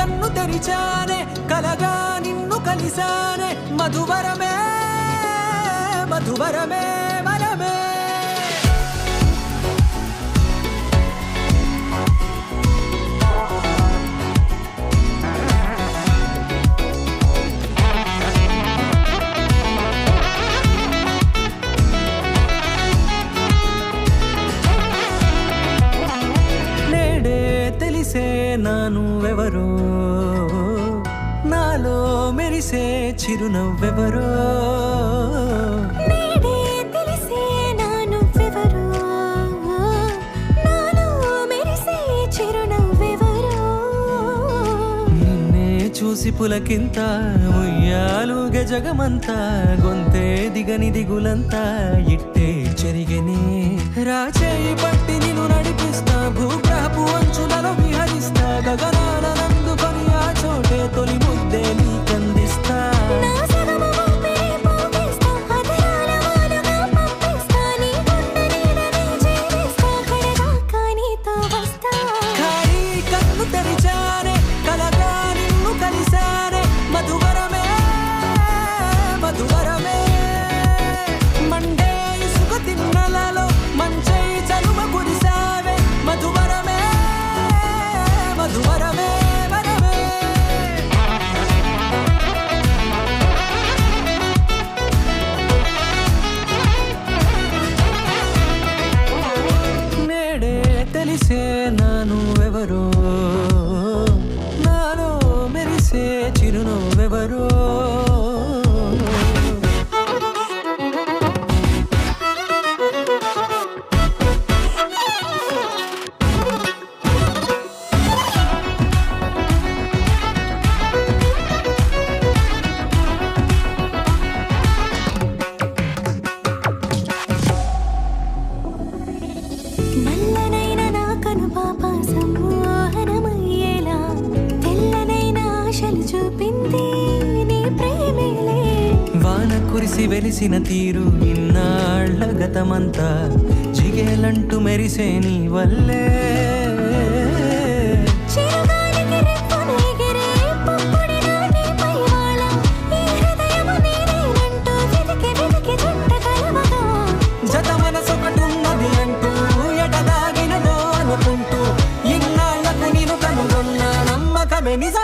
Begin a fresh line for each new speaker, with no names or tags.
కన్ను తెరిచానే కలగా నిన్ను కలిసానే మధువరమే మధువరమే వరమే నానువెవరో నాలో మెరిసే చిరునవ్వెవరో
నేడే తెలిసే నానువెవరో నాలో మెరిసే చిరునవ్వెవరో
నిన్నే చూసి పులకింత ఉయ్యాలుగే జగమంతా గొంతే దిగని దిగులంతా ఇట్టే చెరిగెనే రాచేయి పట్టి నిన్ను నడిపిస్తా భూగ్రహపు అంచులలో విహరిస్తా గగనాల నందుకొని ఆ చోటే తొలి ముద్దే నీకందిస్తా
నా సగమ ఊపిరి పోగిస్తా అధరాల వాలుగా పంపిస్తా నీ గుండె నీడనే చేరిస్తా కడదాకా నీతో వస్తా
ఖాళీ కన్ను తెరిచానే కలగా నిన్ను కలిసానే మధువరమే మధువరమే మండే ఇసుక తిన్నలలో మంచై చలువ కురిసావే మధువరమే మధువరమే వరమే నేడే తెలిసే నానువెవరో నాలో మెరిసే చిరునవ్వెవరో
నల్లనైన నా కనుపాప సమ్మోహనమయ్యేలా తెల్లనైన ఆశలు చూపింది నీ ప్రేమేలే
వాన కురిసి వెలిసిన తీరు ఇన్నాళ్ల గతమంతా జిగేలంటూ మెరిసే నీ వల్లే
చిరుగాలికి రెప్పను ఎగిరే పుప్పొడిన నీపై వాళ ఈ హృదయము నీదేనంటూ వెతికి వెతికి జంట కలవగా
జత మనసొకటున్నది అంటూ ఎటదాగినదో అనుకుంటూ ఇన్నాళ్లకు నేను కనుగొన్న నమ్మకమే నిజం